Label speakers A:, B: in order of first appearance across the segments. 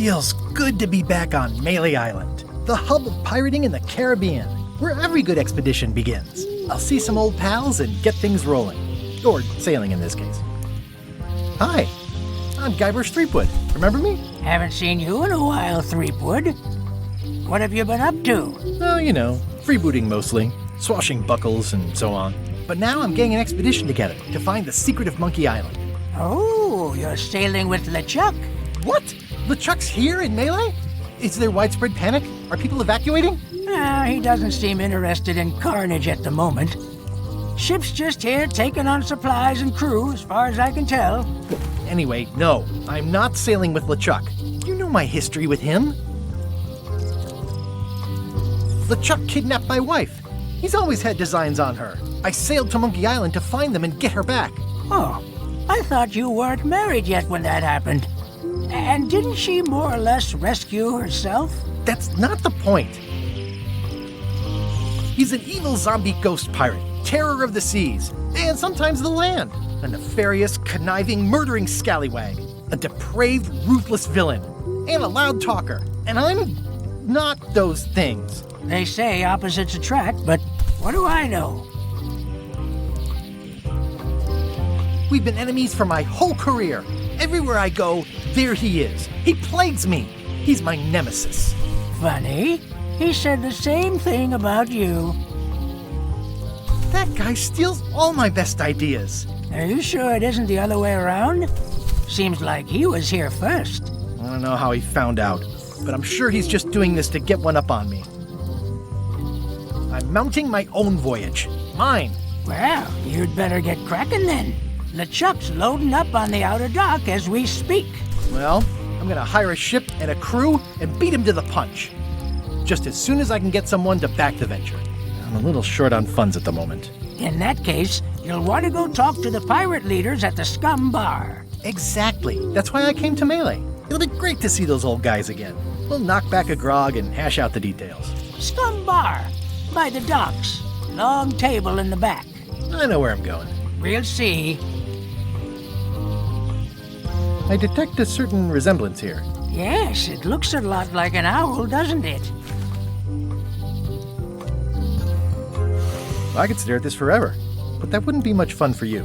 A: Feels good to be back on Melee Island, the hub of pirating in the Caribbean, where every good expedition begins. I'll see some old pals and get things rolling. Or sailing in this case. Hi, I'm Guybrush Threepwood. Remember me?
B: Haven't seen you in a while, Threepwood. What have you been up to?
A: Oh, you know, freebooting mostly, swashbuckles and so on. But now I'm getting an expedition together to find the secret of Monkey Island.
B: Oh, you're sailing with LeChuck?
A: What? LeChuck's here in Melee? Is there widespread panic? Are people evacuating?
B: He doesn't seem interested in carnage at the moment. Ship's just here taking on supplies and crew, as far as I can tell.
A: Anyway, no, I'm not sailing with LeChuck. You know my history with him. LeChuck kidnapped my wife. He's always had designs on her. I sailed to Monkey Island to find them and get her back.
B: Oh, I thought you weren't married yet when that happened. And didn't she more or less rescue herself?
A: That's not the point. He's an evil zombie ghost pirate, terror of the seas, and sometimes the land. A nefarious, conniving, murdering scallywag. A depraved, ruthless villain. And a loud talker. And I'm not those things.
B: They say opposites attract, but what do I know?
A: We've been enemies for my whole career. Everywhere I go, there he is. He plagues me. He's my nemesis.
B: Funny. He said the same thing about you.
A: That guy steals all my best ideas.
B: Are you sure it isn't the other way around? Seems like he was here first.
A: I don't know how he found out, but I'm sure he's just doing this to get one up on me. I'm mounting my own voyage. Mine.
B: Well, you'd better get cracking then. LeChuck's loading up on the outer dock as we speak.
A: Well, I'm gonna hire a ship and a crew and beat him to the punch. Just as soon as I can get someone to back the venture. I'm a little short on funds at the moment.
B: In that case, you'll want to go talk to the pirate leaders at the Scum Bar.
A: Exactly. That's why I came to Melee. It'll be great to see those old guys again. We'll knock back a grog and hash out the details.
B: Scum Bar, by the docks. Long table in the back.
A: I know where I'm going.
B: We'll see.
A: I detect a certain resemblance here.
B: Yes, it looks a lot like an owl, doesn't it?
A: I could stare at this forever, but that wouldn't be much fun for you.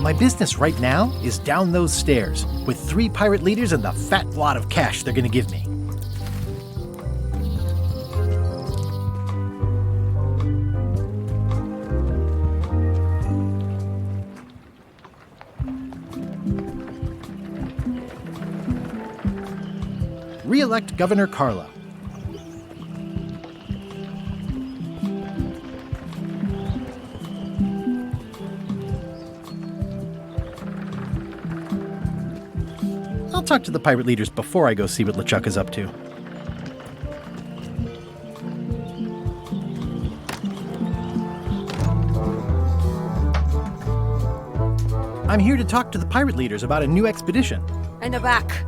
A: My business right now is down those stairs, with 3 pirate leaders and the fat wad of cash they're gonna give me. Re-elect Governor Carla. I'll talk to the pirate leaders before I go see what LeChuck is up to. I'm here to talk to the pirate leaders about a new expedition.
C: In the back.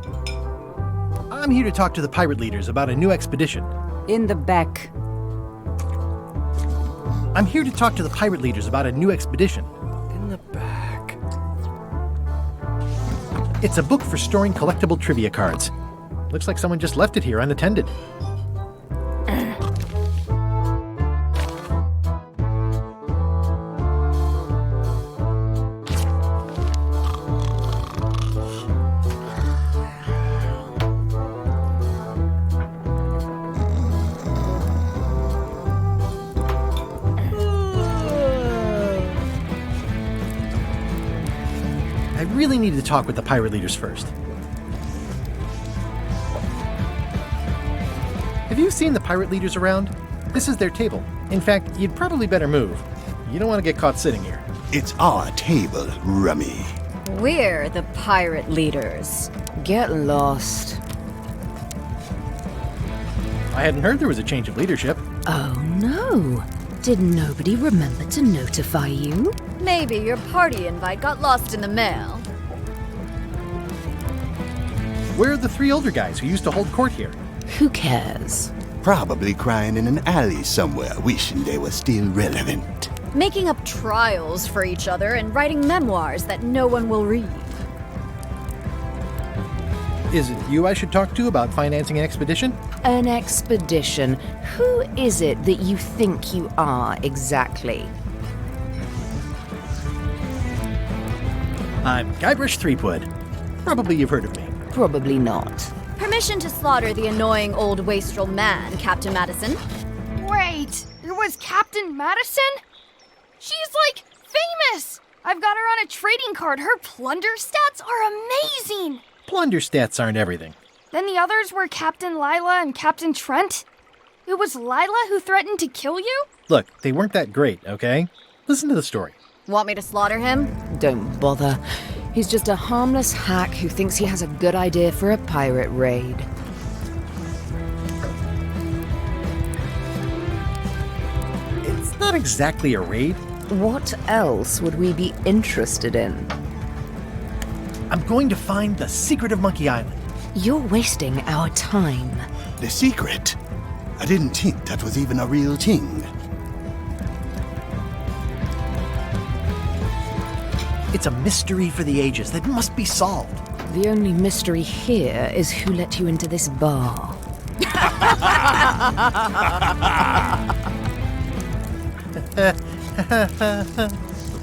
A: I'm here to talk to the pirate leaders about a new expedition.
C: In the back.
A: I'm here to talk to the pirate leaders about a new expedition.
D: In the back.
A: It's a book for storing collectible trivia cards. Looks like someone just left it here unattended. I really need to talk with the pirate leaders first. Have you seen the pirate leaders around? This is their table. In fact, you'd probably better move. You don't want to get caught sitting here.
E: It's our table, Rummy.
C: We're the pirate leaders. Get lost.
A: I hadn't heard there was a change of leadership.
F: Oh no. Did nobody remember to notify you?
G: Maybe your party invite got lost in the mail.
A: Where are the three older guys who used to hold court here?
F: Who cares?
E: Probably crying in an alley somewhere, wishing they were still relevant.
C: Making up trials for each other and writing memoirs that no one will read.
A: Is it you I should talk to about financing an expedition?
F: An expedition? Who is it that you think you are exactly?
A: I'm Guybrush Threepwood. Probably you've heard of me.
F: Probably not.
C: Permission to slaughter the annoying old wastrel man, Captain Madison.
G: Wait, it was Captain Madison? She's like famous! I've got her on a trading card. Her plunder stats are amazing!
A: Plunder stats aren't everything.
G: Then the others were Captain Lila and Captain Trent. It was Lila who threatened to kill you?
A: Look, they weren't that great, okay? Listen to the story.
C: Want me to slaughter him?
F: Don't bother. He's just a harmless hack who thinks he has a good idea for a pirate raid.
A: It's not exactly a raid.
F: What else would we be interested in?
A: I'm going to find the secret of Monkey Island.
F: You're wasting our time.
E: The secret? I didn't think that was even a real thing.
A: It's a mystery for the ages that must be solved.
F: The only mystery here is who let you into this bar.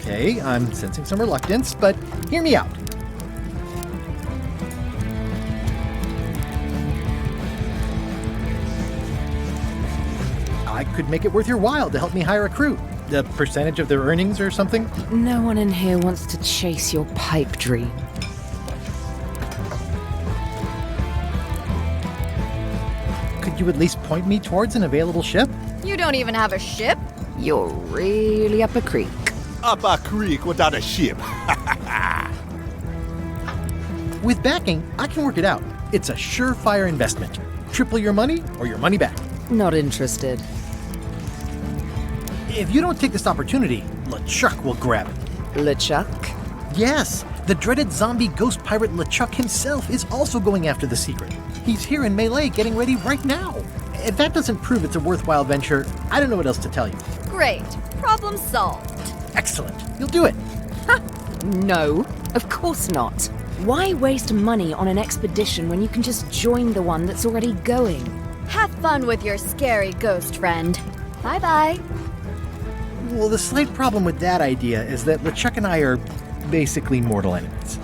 A: Okay, I'm sensing some reluctance, but hear me out. I could make it worth your while to help me hire a crew. A percentage of their earnings or something?
F: No one in here wants to chase your pipe dream.
A: Could you at least point me towards an available ship?
C: You don't even have a ship?
F: You're really up a creek.
E: Up a creek without a ship.
A: With backing, I can work it out. It's a surefire investment. Triple your money or your money back.
F: Not interested.
A: If you don't take this opportunity, LeChuck will grab it.
F: LeChuck?
A: Yes, the dreaded zombie ghost pirate LeChuck himself is also going after the secret. He's here in Melee getting ready right now. If that doesn't prove it's a worthwhile venture, I don't know what else to tell you.
C: Great. Problem solved.
A: Excellent. You'll do it.
F: No, of course not. Why waste money on an expedition when you can just join the one that's already going?
C: Have fun with your scary ghost friend. Bye-bye.
A: Well, the slight problem with that idea is that LeChuck and I are basically mortal enemies.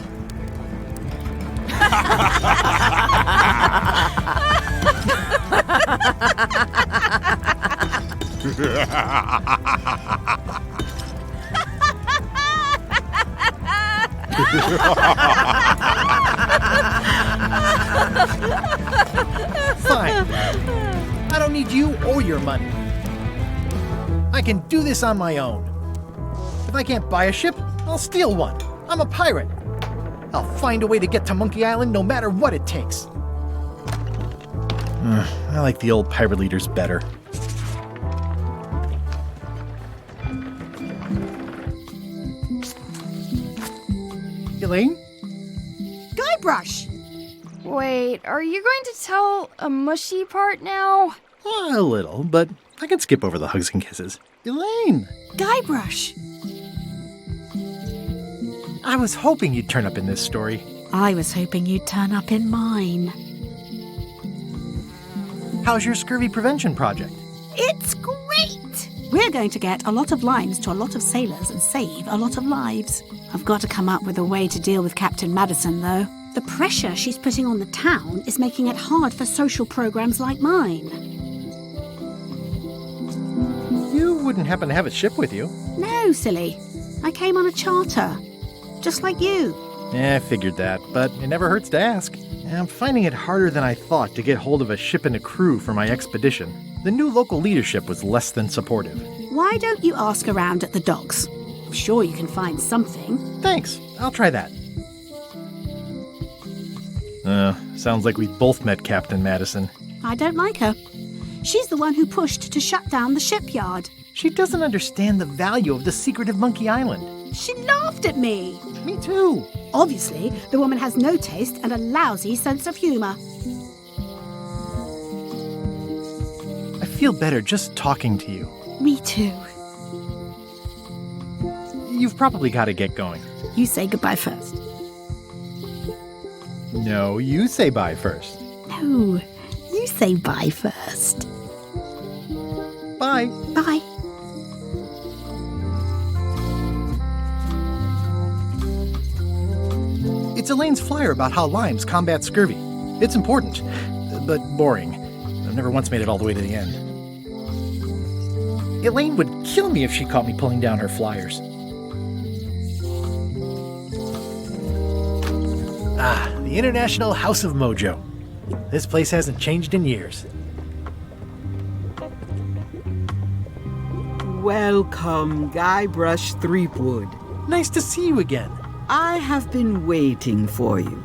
A: Fine. I don't need you or your money. I can do this on my own. If I can't buy a ship, I'll steal one. I'm a pirate. I'll find a way to get to Monkey Island no matter what it takes. I like the old pirate leaders better. Elaine?
G: Guybrush! Wait, are you going to tell a mushy part now?
A: A little, but I can skip over the hugs and kisses. Elaine!
H: Guybrush!
A: I was hoping you'd turn up in this story.
H: I was hoping you'd turn up in mine.
A: How's your scurvy prevention project?
H: It's great! We're going to get a lot of lines to a lot of sailors and save a lot of lives. I've got to come up with a way to deal with Captain Madison, though. The pressure she's putting on the town is making it hard for social programs like mine.
A: You wouldn't happen to have a ship with you.
H: No, silly. I came on a charter. Just like you.
A: I figured that, but it never hurts to ask. I'm finding it harder than I thought to get hold of a ship and a crew for my expedition. The new local leadership was less than supportive.
H: Why don't you ask around at the docks? I'm sure you can find something.
A: Thanks, I'll try that. Sounds like we both met Captain Madison.
H: I don't like her. She's the one who pushed to shut down the shipyard.
A: She doesn't understand the value of the secret of Monkey Island.
H: She laughed at me.
A: Me too.
H: Obviously, the woman has no taste and a lousy sense of humour.
A: I feel better just talking to you.
H: Me too.
A: You've probably got to get going.
H: You say goodbye first.
A: No, you say bye first.
H: No, you say bye first.
A: Bye.
H: Bye.
A: It's Elaine's flyer about how limes combat scurvy. It's important, but boring. I've never once made it all the way to the end. Elaine would kill me if she caught me pulling down her flyers. Ah, the International House of Mojo. This place hasn't changed in years.
I: Welcome, Guybrush Threepwood.
A: Nice to see you again.
I: I have been waiting for you.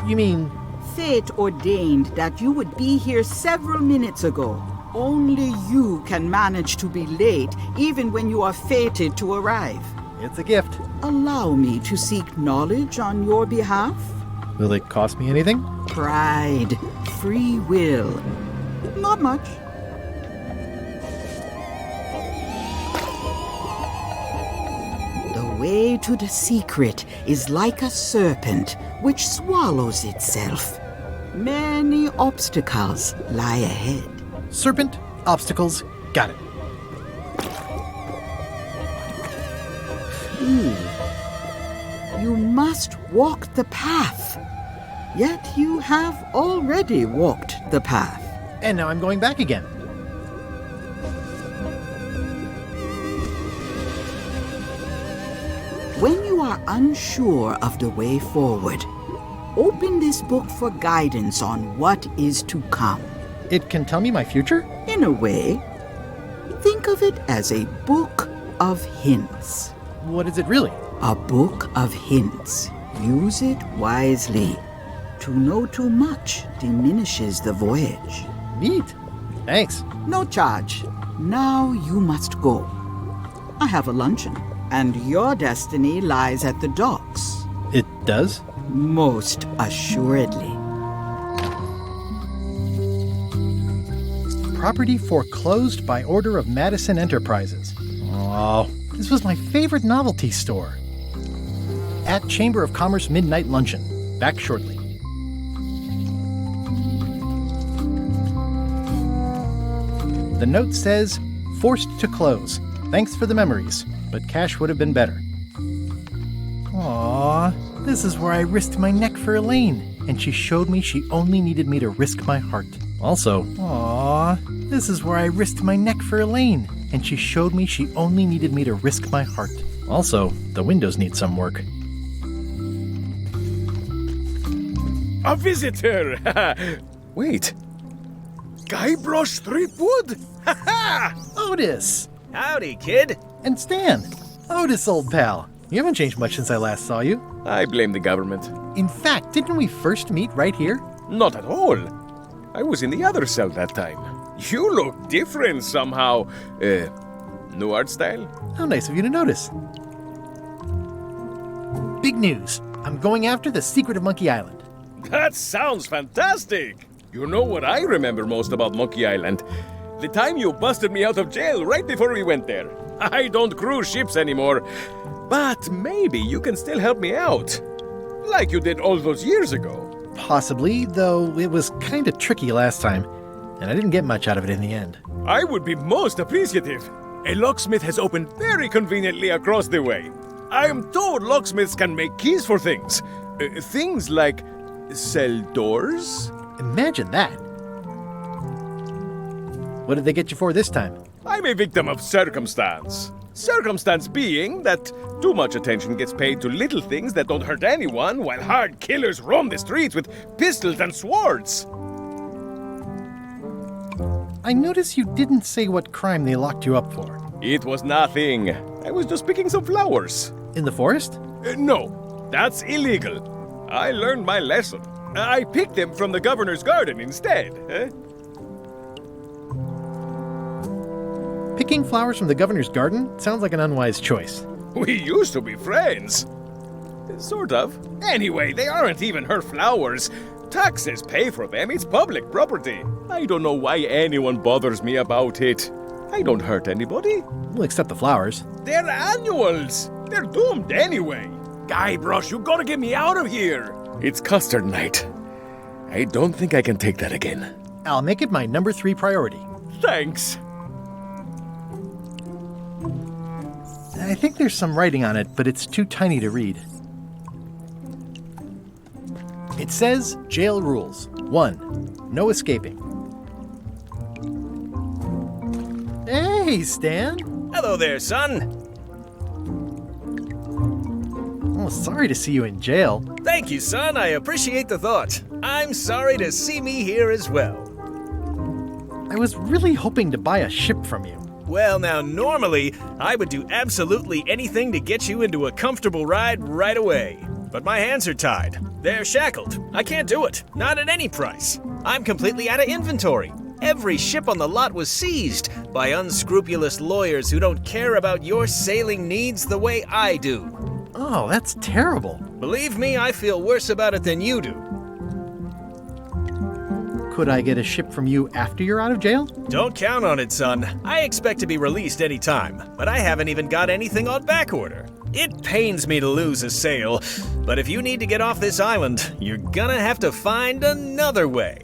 A: You mean...
I: Fate ordained that you would be here several minutes ago. Only you can manage to be late, even when you are fated to arrive.
A: It's a gift.
I: Allow me to seek knowledge on your behalf.
A: Will it cost me anything?
I: Pride, free will. Not much. The way to the secret is like a serpent which swallows itself. Many obstacles lie ahead.
A: Serpent, obstacles, got it.
I: You must walk the path. Yet you have already walked the path.
A: And now I'm going back again.
I: When you are unsure of the way forward, open this book for guidance on what is to come.
A: It can tell me my future?
I: In a way, think of it as a book of hints.
A: What is it really?
I: A book of hints. Use it wisely. To know too much diminishes the voyage.
A: Neat. Thanks.
I: No charge. Now you must go. I have a luncheon, and your destiny lies at the docks.
A: It does?
I: Most assuredly.
A: Property foreclosed by order of Madison Enterprises. Oh, this was my favorite novelty store. At Chamber of Commerce Midnight Luncheon. Back shortly. The note says, forced to close. Thanks for the memories, but cash would have been better. Aww, this is where I risked my neck for Elaine, and she showed me she only needed me to risk my heart. Also, aww, this is where I risked my neck for Elaine, and she showed me she only needed me to risk my heart. Also, the windows need some work.
J: A visitor! Wait. Guybrush Threepwood? Ha ha!
A: Otis!
J: Howdy, kid.
A: And Stan! Otis, old pal. You haven't changed much since I last saw you.
J: I blame the government.
A: In fact, didn't we first meet right here?
J: Not at all. I was in the other cell that time. You look different somehow. New art style?
A: How nice of you to notice. Big news. I'm going after the secret of Monkey Island.
J: That sounds fantastic! You know what I remember most about Monkey Island? The time you busted me out of jail right before we went there. I don't cruise ships anymore. But maybe you can still help me out. Like you did all those years ago.
A: Possibly, though it was kind of tricky last time, and I didn't get much out of it in the end.
J: I would be most appreciative. A locksmith has opened very conveniently across the way. I am told locksmiths can make keys for things. Things like cell doors?
A: Imagine that. What did they get you for this time?
J: I'm a victim of circumstance. Circumstance being that too much attention gets paid to little things that don't hurt anyone, while hard killers roam the streets with pistols and swords.
A: I notice you didn't say what crime they locked you up for.
J: It was nothing. I was just picking some flowers.
A: In the forest?
J: No, that's illegal. I learned my lesson. I picked them from the governor's garden instead.
A: Picking flowers from the governor's garden sounds like an unwise choice.
J: We used to be friends. Sort of. Anyway, they aren't even her flowers. Taxes pay for them. It's public property. I don't know why anyone bothers me about it. I don't hurt anybody.
A: We'll accept the flowers.
J: They're annuals. They're doomed anyway. Guybrush, you gotta get me out of here. It's custard night. I don't think I can take that again.
A: I'll make it my number 3 priority.
J: Thanks.
A: I think there's some writing on it, but it's too tiny to read. It says jail rules. 1. No escaping. Hey, Stan.
K: Hello there, son.
A: Oh, sorry to see you in jail.
K: Thank you, son. I appreciate the thought. I'm sorry to see me here as well.
A: I was really hoping to buy a ship from you.
K: Well, now, normally, I would do absolutely anything to get you into a comfortable ride right away. But my hands are tied. They're shackled. I can't do it. Not at any price. I'm completely out of inventory. Every ship on the lot was seized by unscrupulous lawyers who don't care about your sailing needs the way I do.
A: Oh, that's terrible.
K: Believe me, I feel worse about it than you do.
A: Could I get a ship from you after you're out of jail?
K: Don't count on it, son. I expect to be released any time, but I haven't even got anything on back order. It pains me to lose a sail, but if you need to get off this island, you're gonna have to find another way.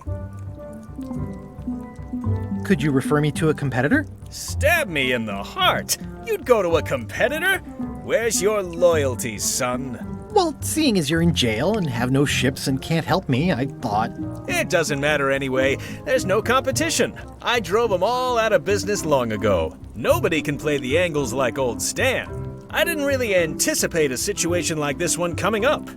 A: Could you refer me to a competitor?
K: Stab me in the heart. You'd go to a competitor? Where's your loyalty, son?
A: Well, seeing as you're in jail and have no ships and can't help me, I thought...
K: It doesn't matter anyway. There's no competition. I drove them all out of business long ago. Nobody can play the angles like old Stan. I didn't really anticipate a situation like this one coming up.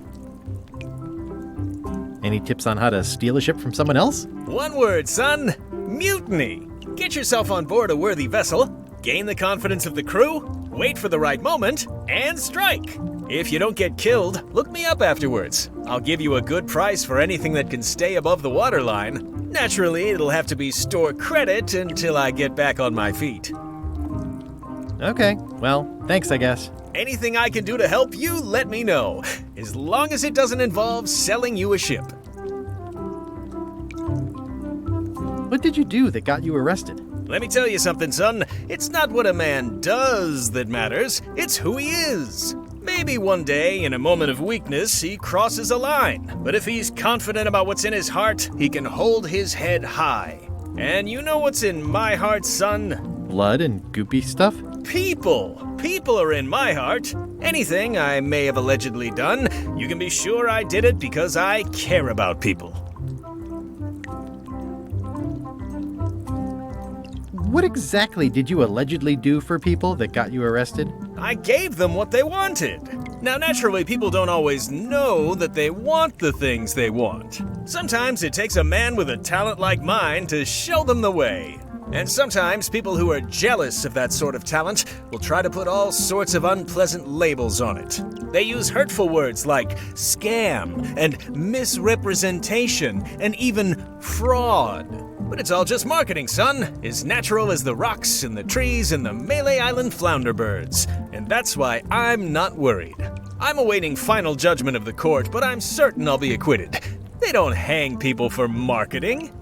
A: Any tips on how to steal a ship from someone else?
K: One word, son. Mutiny. Get yourself on board a worthy vessel, gain the confidence of the crew, wait for the right moment, and strike. If you don't get killed, look me up afterwards. I'll give you a good price for anything that can stay above the waterline. Naturally, it'll have to be store credit until I get back on my feet.
A: Okay, well, thanks, I guess.
K: Anything I can do to help you, let me know. As long as it doesn't involve selling you a ship.
A: What did you do that got you arrested?
K: Let me tell you something, son. It's not what a man does that matters, it's who he is. Maybe one day, in a moment of weakness, he crosses a line. But if he's confident about what's in his heart, he can hold his head high. And you know what's in my heart, son?
A: Blood and goopy stuff?
K: People. People are in my heart. Anything I may have allegedly done, you can be sure I did it because I care about people.
A: What exactly did you allegedly do for people that got you arrested?
K: I gave them what they wanted. Now, naturally, people don't always know that they want the things they want. Sometimes it takes a man with a talent like mine to show them the way. And sometimes people who are jealous of that sort of talent will try to put all sorts of unpleasant labels on it. They use hurtful words like scam and misrepresentation and even fraud. But it's all just marketing, son. As natural as the rocks and the trees and the Malay Island flounder birds. And that's why I'm not worried. I'm awaiting final judgment of the court, but I'm certain I'll be acquitted. They don't hang people for marketing.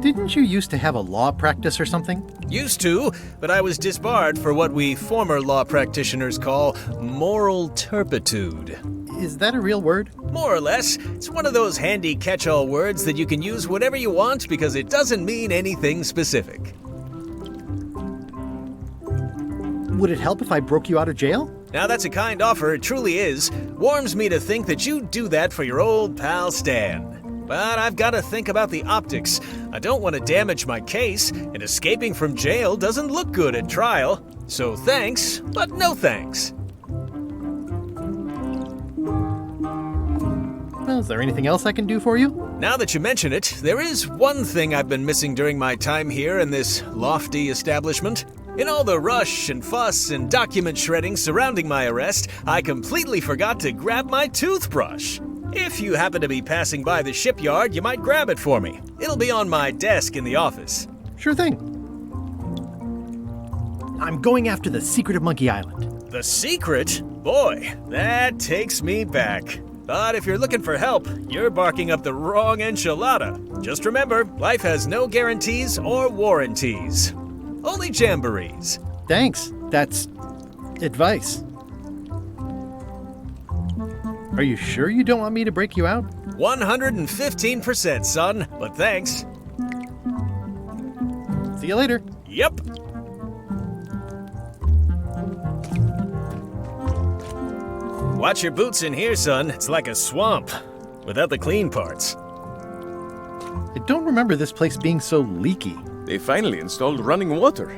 A: Didn't you used to have a law practice or something?
K: Used to, but I was disbarred for what we former law practitioners call moral turpitude.
A: Is that a real word?
K: More or less. It's one of those handy catch-all words that you can use whenever you want because it doesn't mean anything specific.
A: Would it help if I broke you out of jail?
K: Now that's a kind offer, it truly is. Warms me to think that you'd do that for your old pal Stan. But I've got to think about the optics. I don't want to damage my case, and escaping from jail doesn't look good at trial. So thanks, but no thanks.
A: Well, is there anything else I can do for you?
K: Now that you mention it, there is one thing I've been missing during my time here in this lofty establishment. In all the rush and fuss and document shredding surrounding my arrest, I completely forgot to grab my toothbrush. If you happen to be passing by the shipyard, you might grab it for me. It'll be on my desk in the office.
A: Sure thing. I'm going after the secret of Monkey Island.
K: The secret? Boy, that takes me back. But if you're looking for help, you're barking up the wrong enchilada. Just remember, life has no guarantees or warranties. Only jamborees.
A: Thanks. That's advice. Are you sure you don't want me to break you out?
K: 115%, son, but thanks.
A: See you later.
K: Yep. Watch your boots in here, son. It's like a swamp, without the clean parts.
A: I don't remember this place being so leaky.
J: They finally installed running water.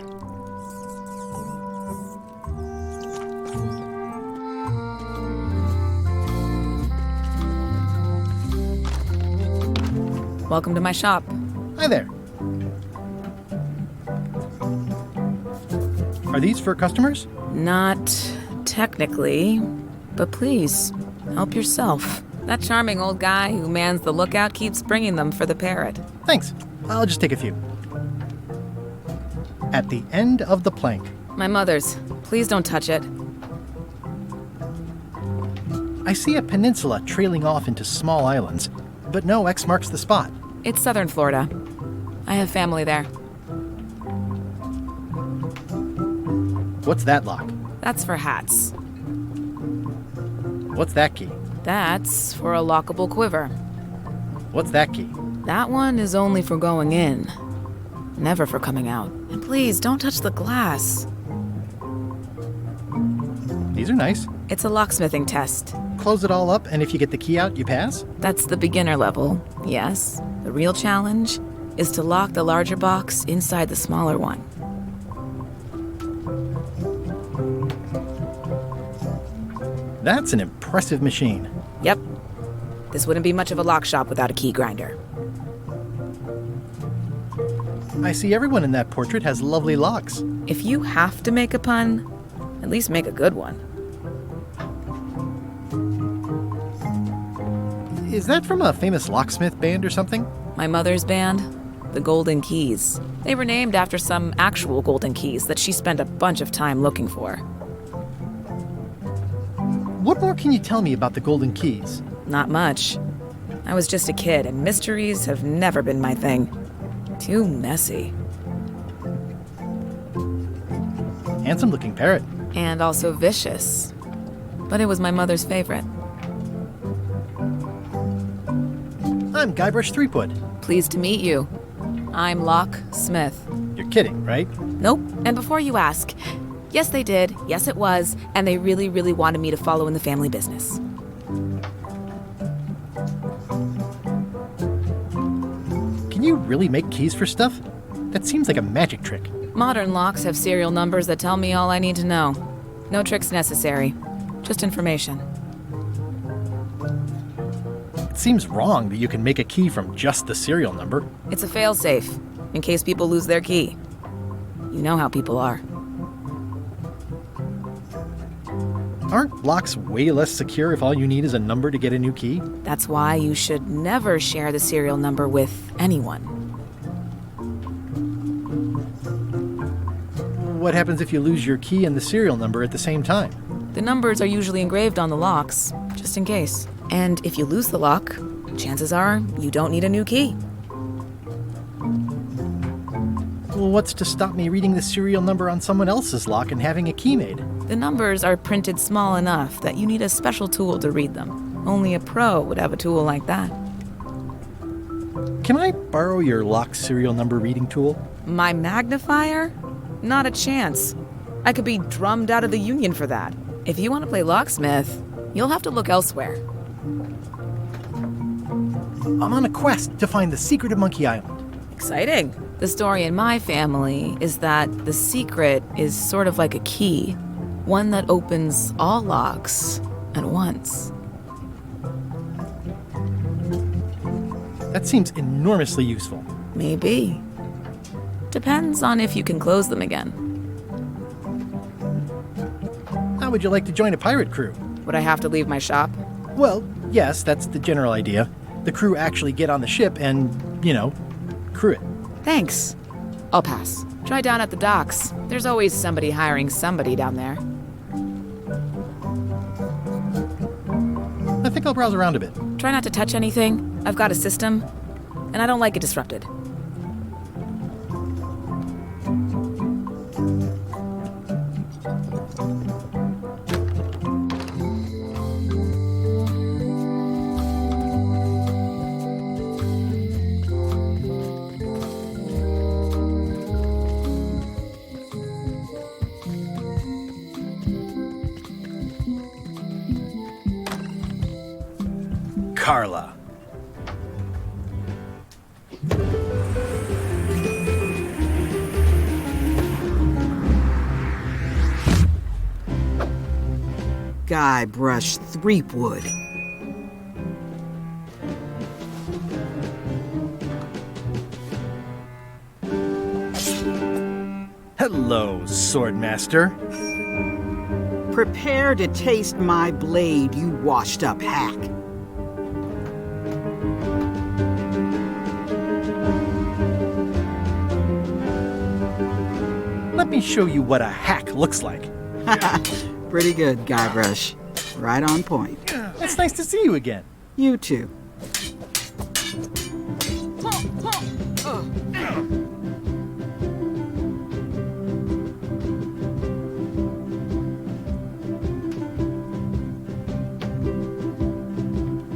F: Welcome to my shop.
A: Hi there. Are these for customers?
F: Not technically, but please, help yourself. That charming old guy who mans the lookout keeps bringing them for the parrot.
A: Thanks. I'll just take a few. At the end of the plank.
F: My mother's. Please don't touch it.
A: I see a peninsula trailing off into small islands, but no X marks the spot.
F: It's southern Florida. I have family there.
A: What's that lock?
F: That's for hats.
A: What's that key?
F: That's for a lockable quiver.
A: What's that key?
F: That one is only for going in, never for coming out. And please, don't touch the glass.
A: These are nice.
F: It's a locksmithing test.
A: Close it all up, and if you get the key out, you pass?
F: That's the beginner level, yes. The real challenge is to lock the larger box inside the smaller one.
A: That's an impressive machine.
F: Yep. This wouldn't be much of a lock shop without a key grinder.
A: I see everyone in that portrait has lovely locks.
F: If you have to make a pun, at least make a good one.
A: Is that from a famous locksmith band or something?
F: My mother's band, the Golden Keys. They were named after some actual golden keys that she spent a bunch of time looking for.
A: What more can you tell me about the Golden Keys?
F: Not much. I was just a kid, and mysteries have never been my thing. Too messy.
A: Handsome-looking parrot.
F: And also vicious. But it was my mother's favorite.
A: I'm Guybrush Threepwood.
F: Pleased to meet you. I'm Locke Smith.
A: You're kidding, right?
F: Nope. And before you ask, yes, they did. Yes, it was. And they really, really wanted me to follow in the family business.
A: Can you really make keys for stuff? That seems like a magic trick.
F: Modern locks have serial numbers that tell me all I need to know. No tricks necessary. Just information.
A: It seems wrong that you can make a key from just the serial number.
F: It's a failsafe, in case people lose their key. You know how people are.
A: Aren't locks way less secure if all you need is a number to get a new key?
F: That's why you should never share the serial number with anyone.
A: What happens if you lose your key and the serial number at the same time?
F: The numbers are usually engraved on the locks, just in case. And if you lose the lock, chances are you don't need a new key.
A: Well, what's to stop me reading the serial number on someone else's lock and having a key made?
F: The numbers are printed small enough that you need a special tool to read them. Only a pro would have a tool like that.
A: Can I borrow your lock serial number reading tool?
F: My magnifier? Not a chance. I could be drummed out of the union for that. If you want to play locksmith, you'll have to look elsewhere.
A: I'm on a quest to find the secret of Monkey Island.
F: Exciting. The story in my family is that the secret is sort of like a key, one that opens all locks at once.
A: That seems enormously useful.
F: Maybe. Depends on if you can close them again.
A: How would you like to join a pirate crew?
F: Would I have to leave my shop?
A: Well, yes, that's the general idea. The crew actually get on the ship and, crew it.
F: Thanks. I'll pass. Try down at the docks. There's always somebody hiring somebody down there.
A: I think I'll browse around a bit.
F: Try not to touch anything. I've got a system, and I don't like it disrupted.
A: Carla.
I: Guybrush Threepwood.
A: Hello, Swordmaster.
I: Prepare to taste my blade, you washed-up hack.
A: Let me show you what a hack looks like.
I: Pretty good, Guybrush. Right on point.
A: It's nice to see you again.
I: You too.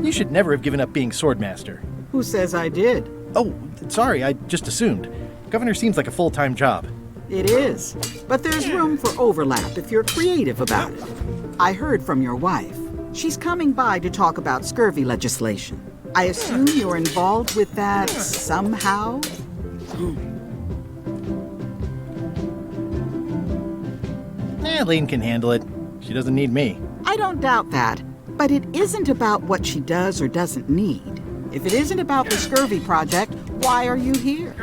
A: You should never have given up being Swordmaster.
I: Who says I did?
A: Oh, sorry, I just assumed. Governor seems like a full-time job.
I: It is. But there's room for overlap if you're creative about it. I heard from your wife. She's coming by to talk about scurvy legislation. I assume you're involved with that somehow?
A: Elaine can handle it. She doesn't need me.
I: I don't doubt that. But it isn't about what she does or doesn't need. If it isn't about the scurvy project, why are you here?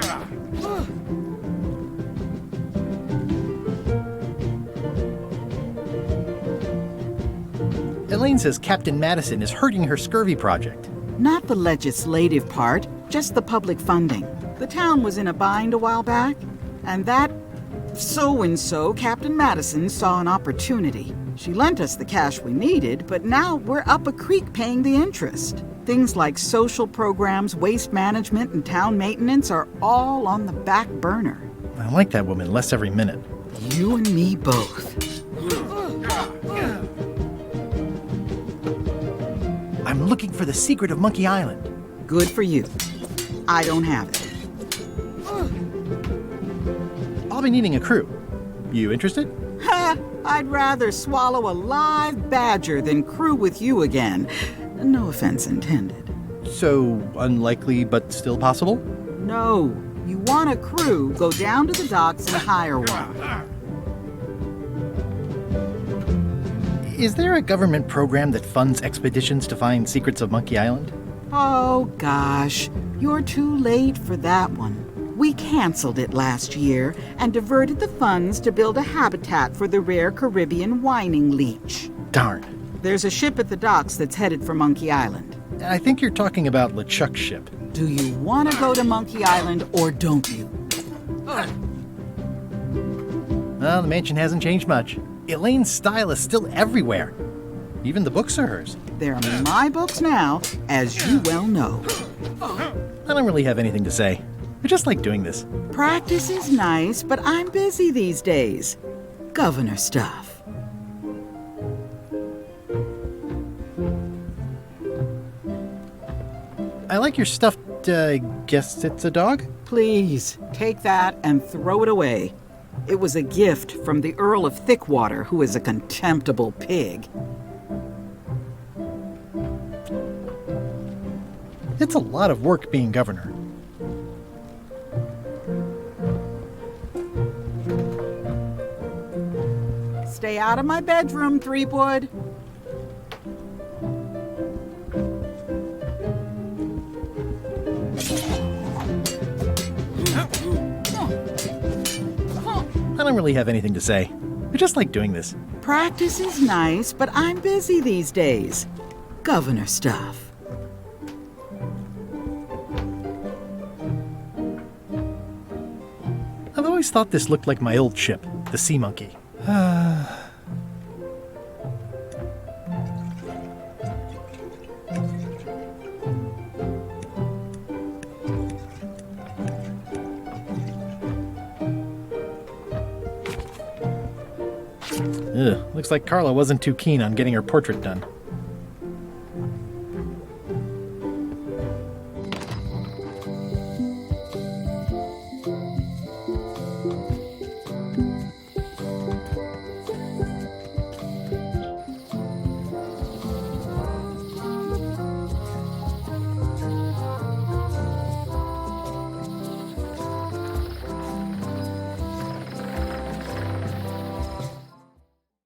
A: Elaine says Captain Madison is hurting her scurvy project.
I: Not the legislative part, just the public funding. The town was in a bind a while back, and that so-and-so, Captain Madison, saw an opportunity. She lent us the cash we needed, but now we're up a creek paying the interest. Things like social programs, waste management, and town maintenance are all on the back burner.
A: I like that woman less every minute.
I: You and me both.
A: I'm looking for the secret of Monkey Island.
I: Good for you. I don't have it.
A: I'll be needing a crew. You interested?
I: Ha! I'd rather swallow a live badger than crew with you again. No offense intended.
A: So, unlikely but still possible?
I: No. You want a crew, go down to the docks and hire one.
A: Is there a government program that funds expeditions to find secrets of Monkey Island?
I: Oh, gosh. You're too late for that one. We canceled it last year and diverted the funds to build a habitat for the rare Caribbean whining leech.
A: Darn.
I: There's a ship at the docks that's headed for Monkey Island.
A: I think you're talking about LeChuck's ship.
I: Do you want to go to Monkey Island or don't you?
A: Well, the mansion hasn't changed much. Elaine's style is still everywhere. Even the books are hers.
I: They're my books now, as you well know.
A: I don't really have anything to say. I just like doing this.
I: Practice is nice, but I'm busy these days. Governor stuff.
A: I like your stuffed, guess it's a dog?
I: Please, take that and throw it away. It was a gift from the Earl of Thickwater, who is a contemptible pig.
A: It's a lot of work being governor.
I: Stay out of my bedroom, Threepwood.
A: I don't really have anything to say. I just like doing this.
I: Practice is nice, but I'm busy these days. Governor stuff.
A: always thought this looked like my old ship, the Sea Monkey. Ugh, looks like Carla wasn't too keen on getting her portrait done.